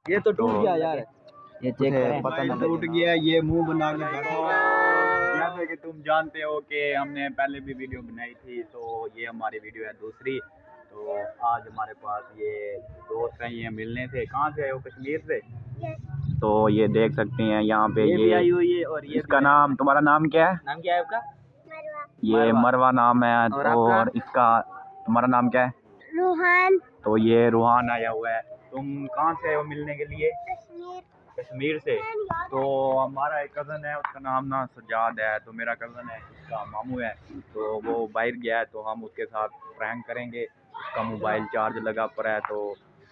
ये तो टूट गया यार, ये चेक करें। पता नहीं टूट गया, ये मुंह बना के बैठा हुआ है। जैसे कि तुम जानते हो कि हमने पहले भी वीडियो बनाई थी, तो ये हमारी वीडियो है दूसरी। तो आज हमारे पास ये दोस्त हैं, ये मिलने थे। कहाँ से आए हो? कश्मीर से। तो ये देख सकते हैं यहाँ पे ये भी आई हुई है, और ये इसका नाम, तुम्हारा नाम क्या है? नाम क्या है आपका? ये मरवा नाम है। और इसका, तुम्हारा नाम क्या है? रूहान। तो ये रूहान आया हुआ है। तुम कहाँ से आए हो मिलने के लिए? कश्मीर से। तो हमारा एक कज़न है, उसका नाम ना सजाद है। तो मेरा कज़न है, उसका मामू है। तो वो बाहर गया है, तो हम उसके साथ प्रैंक करेंगे। उसका मोबाइल चार्ज लगा पड़ा है, तो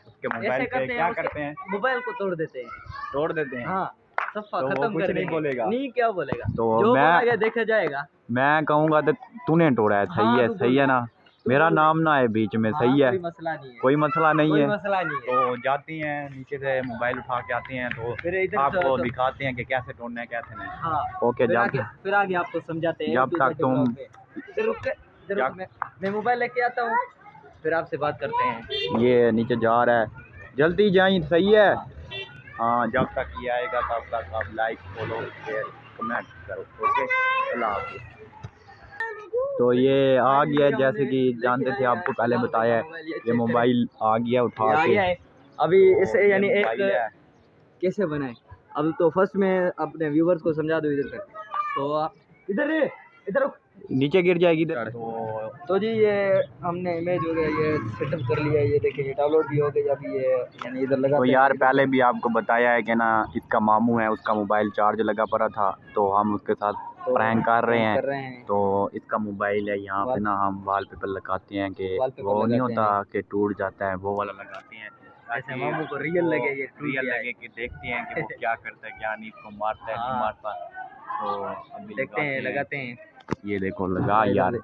उसके मोबाइल पे क्या करते हैं? मोबाइल को तोड़ देते हैं। तोड़ देते हैं। हाँ, सफा तो खत्म वो कुछ कर नहीं बोलेगा। नहीं, क्या बोलेगा? तो जो मैं बोलेगा देखा जाएगा। मैं कहूँगा तो तूने तोड़ा है। सही है, सही है ना? मेरा नाम ना है बीच में। सही है, कोई मसला नहीं है, कोई मसला नहीं कोई है। मसला नहीं है। तो जाती हैं नीचे से, मोबाइल उठा के आती हैं, तो फिर इधर आपको दिखाते हैं कि कैसे तोड़ना है, कैसे नहीं। हाँ, ओके, फिर आगे आपको समझाते हैं। जब तक तुम मैं मोबाइल लेके आता हूँ, फिर आपसे बात करते हैं। ये नीचे जा रहा है, जल्दी जाइए। सही है। हाँ, जब तक ये आएगा तब तक आप लाइक, फॉलो, शेयर, कमेंट करो। ओके, अल्लाह हाफ़िज़। तो ये आ गया, जैसे कि जानते थे, आपको पहले बताया है। ये मोबाइल आ गया उठा के। अभी इसे यानी एक कैसे बनाए, अब तो फर्स्ट में अपने व्यूवर्स को समझा दो। इधर तक तो इधर नीचे गिर जाएगी इधर। तो जी ये हमने इमेज हो गया, ये सेटअप कर लिया है। ये देखिए, ये डाउनलोड भी हो गई। अभी ये यानी इधर लगा। तो यार पहले भी आपको बताया है कि ना, इसका मामू है, उसका मोबाइल चार्ज लगा पड़ा था, तो हम उसके साथ प्रैंक कर रहे हैं। तो इसका मोबाइल है, यहाँ पे ना हम वॉलपेपर लगाते हैं कि वो नहीं होता कि टूट जाता है, वो वाला लगाते हैं ऐसे मामू को रियल लगे, ये रियल लगे, कि देखते हैं कि वो क्या करता है, क्या नहीं, इसको मारता है नहीं मारता। तो अभी देखते हैं, लगाते हैं। ये देखो, लगा यार,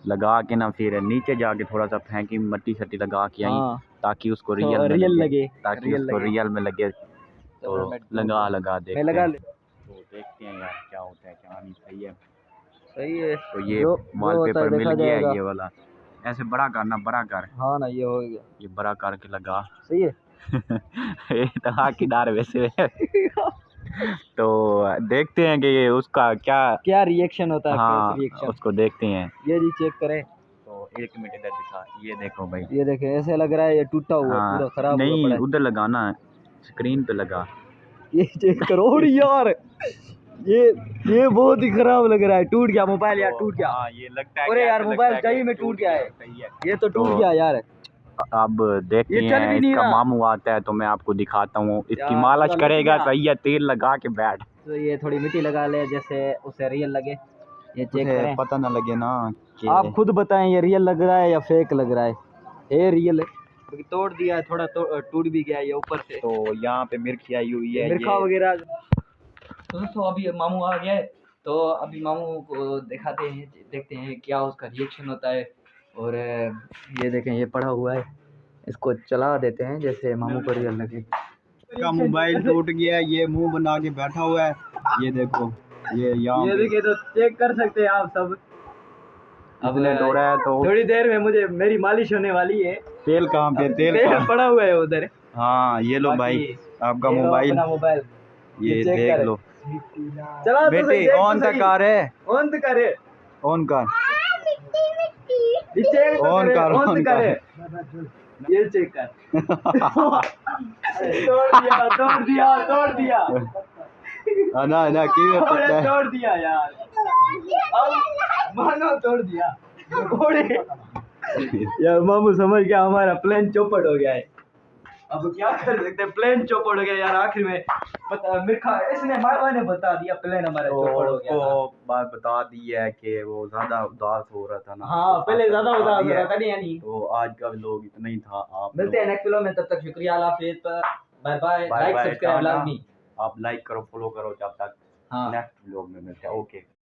लगा के ना फिर नीचे जाके थोड़ा सा फेंकी, मट्टी सट्टी लगा के आई, ताकि उसको रियल लगे, ताकि उसको रियल में लगे। तो लगा देखते हैं। तो देखते हैं यार क्या होता है, क्या नहीं। सही है, सही है। तो ये वॉलपेपर मिल गया है, ये वाला। ऐसे बड़ा करना, बड़ा कर। हाँ ना, ये हो गया, ये बड़ा करके लगा। सही है। इतना किनार वैसे। तो देखते हैं कि ये उसका क्या रिएक्शन होता है। हाँ, रिएक्शन उसको देखते हैं। ये जी चेक करें। तो 1 मिनट इधर दिखा, ये देखो भाई, ये देखे, ऐसे लग रहा है ये टूटा हुआ, पूरा खराब हुआ नहीं, पड़ा है। उधर लगाना है, स्क्रीन पे लगा। ये चेक करो। और यार ये बहुत ही खराब लग रहा है। टूट गया मोबाइल यार, टूट गया। हाँ, ये लगता है। अरे यार, मोबाइल सही में टूट गया है। सही है, ये तो टूट गया यार। अब देखते हैं, इसका मामू आता है तो मैं आपको दिखाता हूँ। इसकी मालिश करेगा। सही है, तेल लगा के बैठ। तो ये थोड़ी मिट्टी लगा ले, जैसे उसे रियल लगे। ये चेक करें, पता ना लगे ना कि आप खुद बताएं ये रियल लग रहा है या फेक लग रहा है। ये रियल है, क्योंकि तोड़ दिया है, थोड़ा टूट भी गया है ये ऊपर से। तो यहाँ पे मिर्ची आई हुई है, मिर्खा वगैरह। तो दोस्तों अभी मामू आ गया है, तो अभी मामू को दिखाते हैं, देखते हैं क्या उसका रिएक्शन होता है। और ये देखें, ये पड़ा हुआ है, इसको चला देते हैं जैसे मामू को रियल लगे। इसका मोबाइल टूट गया, ये मुंह बना के बैठा हुआ है। ये देखो, ये देखिए, तो चेक कर सकते हैं आप सब। अब तोड़ा है, तो थोड़ी देर में मेरी मालिश होने वाली है। तेल कहाँ पे? तेल पड़ा हुआ है उधर। हाँ, ये लो भाई, आपका मोबाइल, ये देख लो। चला बेटे, ऑन तक आ रहे, ऑन तक करे, ऑन कर, ऑन कर, ये चेक कर। तोड़ दिया ना तोड़ दिया यार, मानो तोड़ दिया। यार मामू समझ गया, हमारा प्लान चौपट हो गया है। अब क्या कर सकते हैं, प्लान चौपट हो गया यार। आखिर में मिर्खा इसने मारवा ने बता दिया, प्लान हमारा चौपट हो गया। बात बता दी है कि वो ज्यादा उदास हो रहा था ना। हाँ, पहले ज्यादा उदास हो रहा था नहीं यानी। तो आज का लोग इतना ही था। आप मिलते हैं नेक्स्ट वीडियो में, तब तक शुक्रिया, अल्लाह हाफिज़, बाय बाय, लाइक सब्सक्राइब लाजमी। आप लाइक करो, फॉलो करो। जब तक नेक्स्ट व्लॉग में मिलते हैं। ओके।